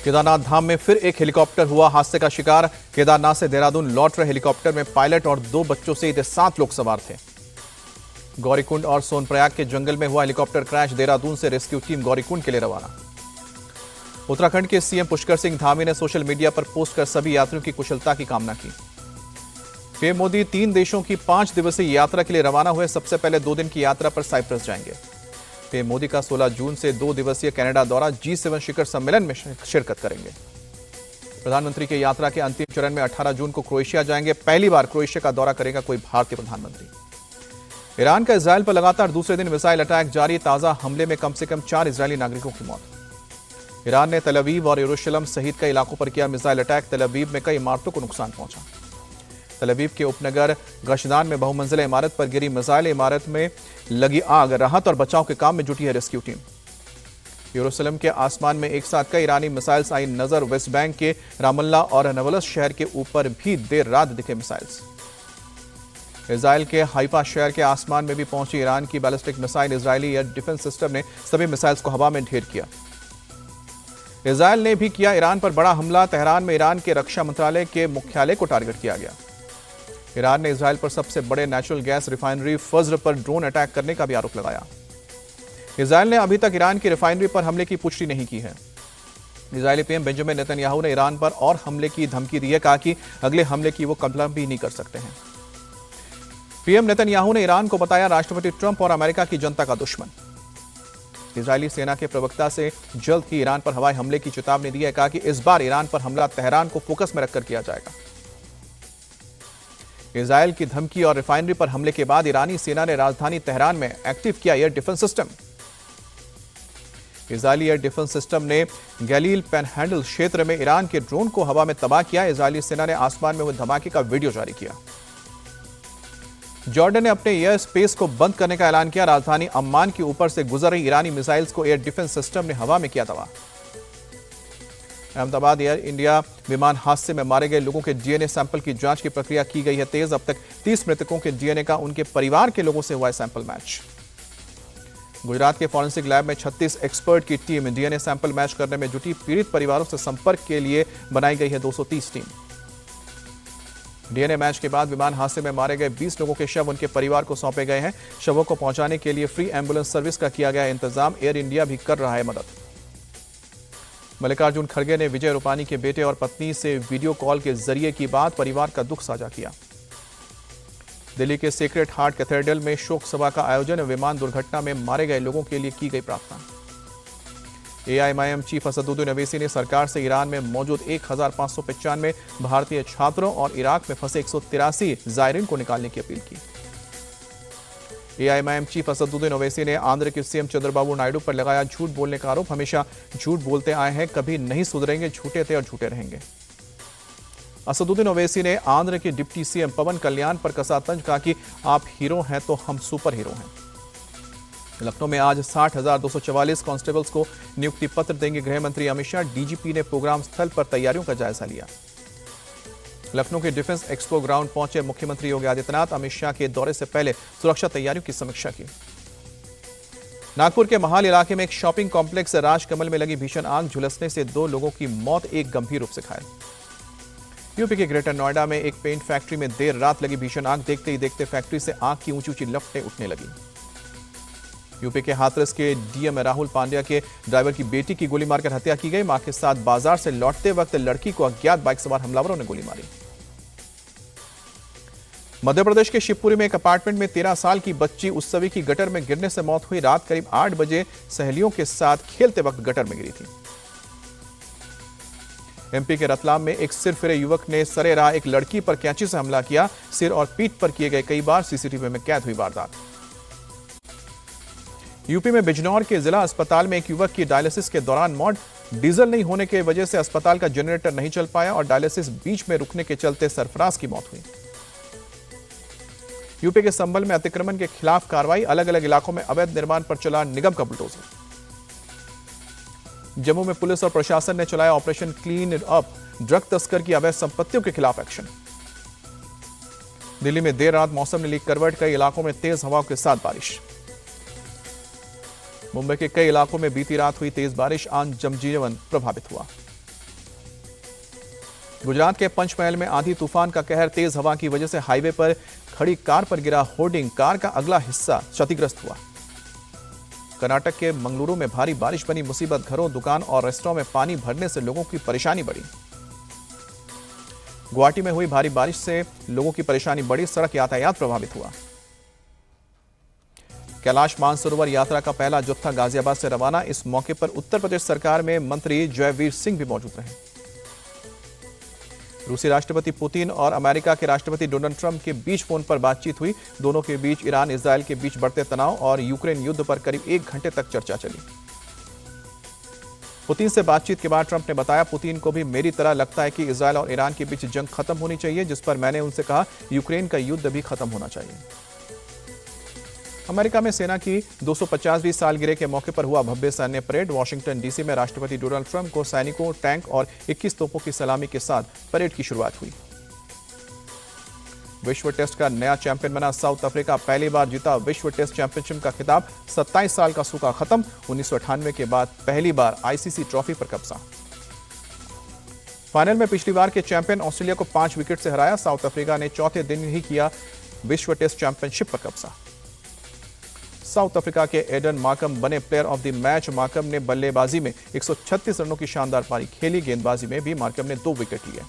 केदारनाथ धाम में फिर एक हेलीकॉप्टर हुआ हादसे का शिकार। केदारनाथ से देहरादून लौट रहे हेलीकॉप्टर में पायलट और 2 बच्चों सहित 7 लोग सवार थे। गौरीकुंड और सोनप्रयाग के जंगल में हुआ हेलीकॉप्टर क्रैश। देहरादून से रेस्क्यू टीम गौरीकुंड के लिए रवाना। उत्तराखंड के सीएम पुष्कर सिंह धामी ने सोशल मीडिया पर पोस्ट कर सभी यात्रियों की कुशलता की कामना की। पीएम मोदी 3 देशों की 5 दिवसीय यात्रा के लिए रवाना हुए। सबसे पहले 2 दिन की यात्रा पर साइप्रस जाएंगे। पीएम मोदी का 16 जून से 2 दिवसीय कनाडा दौरा। G7 शिखर सम्मेलन में शिरकत करेंगे। प्रधानमंत्री की यात्रा के अंतिम चरण में 18 जून को क्रोएशिया जाएंगे। पहली बार क्रोएशिया का दौरा करेगा कोई भारतीय प्रधानमंत्री। ईरान का इजरायल पर लगातार दूसरे दिन मिसाइल अटैक जारी। ताजा हमले में कम से कम 4 इजरायली नागरिकों की मौत। ईरान ने तल अवीव और यरूशलेम सहित कई इलाकों पर किया मिसाइल अटैक। तल अवीव में कई इमारतों को नुकसान पहुंचा। तल अवीव के उपनगर गशदान में बहुमंजिला इमारत पर गिरी मिसाइल। इमारत में लगी आग। राहत और बचाव के काम में जुटी है रेस्क्यू टीम। यरूशलेम के आसमान में एक साथ कई ईरानी मिसाइल्स आई नजर। वेस्ट बैंक के रामल्ला और नवलस शहर के ऊपर भी देर रात दिखे मिसाइल्स। इजराइल के हाइफा शहर के आसमान में भी पहुंची ईरान की ballistic missile. Israeli air defence system ने सभी मिसाइल्स को हवा में ढेर किया। इजराइल ने भी किया ईरान पर बड़ा हमला। तेहरान में ईरान के रक्षा मंत्रालय के मुख्यालय को टारगेट किया गया। ईरान ने इजराइल पर सबसे बड़े नेचुरल गैस रिफाइनरी फज्र पर ड्रोन अटैक करने का भी आरोप लगाया। इजराइल ने अभी तक ईरान की रिफाइनरी पर हमले की पुष्टि नहीं की है। इजरायली पीएम बेंजामिन नेतन्याहू ने ईरान पर और हमले की धमकी दी है। कहा कि अगले हमले की वो कल्पना भी नहीं कर सकते हैं। पीएम नेतन्याहू ने ईरान को बताया राष्ट्रपति ट्रंप और अमेरिका की जनता का दुश्मन। इजरायली सेना के प्रवक्ता से जल्द ही ईरान पर हवाई हमले की चेतावनी दी है। कहा कि इस बार ईरान पर हमला तेहरान को फोकस में रखकर किया जाएगा। इजराइल की धमकी और रिफाइनरी पर हमले के बाद ईरानी सेना ने राजधानी तेहरान में एक्टिव किया air defence system. Israeli air defence system ने गैलील पैनहैंडल क्षेत्र में ईरान के ड्रोन को हवा में तबाह किया। इजरायली सेना ने आसमान में हुए धमाके का वीडियो जारी किया। जॉर्डन ने अपने एयर स्पेस को बंद करने का ऐलान किया। राजधानी अम्मान के ऊपर से गुजर रही ईरानी मिसाइल्स को एयर डिफेंस सिस्टम ने हवा में किया तबाह। अहमदाबाद एयर इंडिया विमान हादसे में मारे गए लोगों के डीएनए सैंपल की जांच की प्रक्रिया की गई है तेज। अब तक 30 मृतकों के डीएनए का उनके परिवार के लोगों से हुआ है सैंपल मैच। गुजरात के फॉरेंसिक लैब में 36 एक्सपर्ट की टीम डीएनए सैंपल मैच करने में जुटी। पीड़ित परिवारों से संपर्क के लिए बनाई गई है 230 टीम। डीएनए मैच के बाद विमान हादसे में मारे गए 20 लोगों के शव उनके परिवार को सौंपे गए हैं। शवों को पहुंचाने के लिए फ्री एम्बुलेंस सर्विस का किया गया इंतजाम। एयर इंडिया भी कर रहा है मदद। मल्लिकार्जुन खड़गे ने विजय रूपानी के बेटे और पत्नी से वीडियो कॉल के जरिए की बात। परिवार का दुख साझा किया। दिल्ली के सेक्रेड हार्ट कैथेड्रल में शोक सभा का आयोजन। विमान दुर्घटना में मारे गए लोगों के लिए की गई प्रार्थना। एआईएमआईएम चीफ असदुद्दीन ओवैसी ने सरकार से ईरान में मौजूद 1595 भारतीय छात्रों और इराक में फंसे 183 जायरीन को निकालने की अपील की। एआईएमआईएम चीफ असदुद्दीन ओवैसी ने आंध्र के सीएम चंद्रबाबू नायडू पर लगाया झूठ बोलने का आरोप। हमेशा झूठ बोलते आए हैं, कभी नहीं सुधरेंगे, झूठे थे और झूठे रहेंगे। असदुद्दीन ओवैसी ने आंध्र के डिप्टी सीएम पवन कल्याण पर कसा तंज। कहा कि आप हीरो हैं तो हम सुपर हीरो हैं। लखनऊ में आज 60,244 कांस्टेबल्स को नियुक्ति पत्र देंगे गृह मंत्री अमित शाह। डीजीपी ने प्रोग्राम स्थल पर तैयारियों का जायजा लिया। लखनऊ के डिफेंस एक्सपो ग्राउंड पहुंचे मुख्यमंत्री योगी आदित्यनाथ। अमित शाह के दौरे से पहले सुरक्षा तैयारियों की समीक्षा की। नागपुर के महाल इलाके में एक शॉपिंग कॉम्प्लेक्स राजकमल में लगी भीषण आग। झुलसने से 2 लोगों की मौत, एक गंभीर रूप से घायल। यूपी के ग्रेटर नोएडा में एक पेंट फैक्ट्री में देर रात लगी भीषण आग। देखते ही देखते फैक्ट्री से आग की ऊंची ऊंची लपटें उठने लगी। यूपी के हाथरस के डीएम राहुल पांड्या के ड्राइवर की बेटी की गोली मारकर हत्या की गई। मां के साथ बाजार से लौटते वक्त लड़की को अज्ञात बाइक सवार हमलावरों ने गोली मारी। मध्य प्रदेश के शिवपुरी में एक अपार्टमेंट में 13 साल की बच्ची उत्सवी की गटर में गिरने से मौत हुई। रात करीब 8 बजे सहेलियों के साथ खेलते वक्त गटर में गिरी थी। एमपी के रतलाम में एक सिरफिरे युवक ने सरेराह एक लड़की पर कैंची से हमला किया। सिर और पीठ पर किए गए कई बार। सीसीटीवी में कैद हुई वारदात। यूपी में बिजनौर के जिला अस्पताल में एक युवक की डायलिसिस के दौरान मौत। डीजल नहीं होने की वजह से अस्पताल का जनरेटर नहीं चल पाया और डायलिसिस बीच में रुकने के चलते सरफराज की मौत हुई। यूपी के संभल में अतिक्रमण के खिलाफ कार्रवाई। अलग अलग इलाकों में अवैध निर्माण पर चला निगम का बुलडोजर। जम्मू में पुलिस और प्रशासन ने चलाया ऑपरेशन क्लीन अप। ड्रग तस्कर की अवैध संपत्तियों के खिलाफ एक्शन। दिल्ली में देर रात मौसम ने ली करवट। कई इलाकों में तेज हवाओं के साथ बारिश। मुंबई के कई इलाकों में बीती रात हुई तेज बारिश। आम जनजीवन प्रभावित हुआ। गुजरात के पंचमहल में आंधी तूफान का कहर, तेज हवा की वजह से हाईवे पर खड़ी कार पर गिरा होर्डिंग, कार का अगला हिस्सा क्षतिग्रस्त हुआ। कर्नाटक के मंगलुरु में भारी बारिश बनी मुसीबत, घरों, दुकान और रेस्टोरेंट में पानी भरने से लोगों की परेशानी बढ़ी। गुवाहाटी में हुई भारी बारिश से लोगों की परेशानी बढ़ी, सड़क यातायात प्रभावित हुआ। कैलाश मानसरोवर यात्रा का पहला जत्था गाजियाबाद से रवाना, इस मौके पर उत्तर प्रदेश सरकार में मंत्री जयवीर सिंह भी मौजूद रहे। रूसी राष्ट्रपति पुतिन और अमेरिका के राष्ट्रपति डोनाल्ड ट्रंप के बीच फोन पर बातचीत हुई। दोनों के बीच ईरान इजरायल के बीच बढ़ते तनाव और यूक्रेन युद्ध पर करीब 1 घंटे तक चर्चा चली। पुतिन से बातचीत के बाद ट्रंप ने बताया, पुतिन को भी मेरी तरह लगता है कि इजरायल और ईरान के बीच जंग खत्म होनी चाहिए, जिस पर मैंने उनसे कहा यूक्रेन का युद्ध भी खत्म होना चाहिए। अमेरिका में सेना की 250वीं सालगिरह के मौके पर हुआ भव्य सैन्य परेड। वॉशिंगटन डीसी में राष्ट्रपति डोनाल्ड ट्रंप को सैनिकों, टैंक और 21 तोपों की सलामी के साथ परेड की शुरुआत हुई। विश्व टेस्ट का नया चैंपियन बना साउथ अफ्रीका, पहली बार जीता विश्व टेस्ट चैंपियनशिप का खिताब। 27 साल का सूखा खत्म, 1998 के बाद पहली बार आईसीसी ट्रॉफी पर कब्जा। फाइनल में पिछली बार के चैंपियन ऑस्ट्रेलिया को 5 विकेट से हराया। साउथ अफ्रीका ने चौथे दिन ही किया विश्व टेस्ट चैंपियनशिप पर कब्जा। साउथ अफ्रीका के एडन मार्कम बने player of the match. Markram ने बल्लेबाजी में 136 रनों की शानदार पारी खेली, गेंदबाजी में भी मार्कम ने 2 विकेट लिए।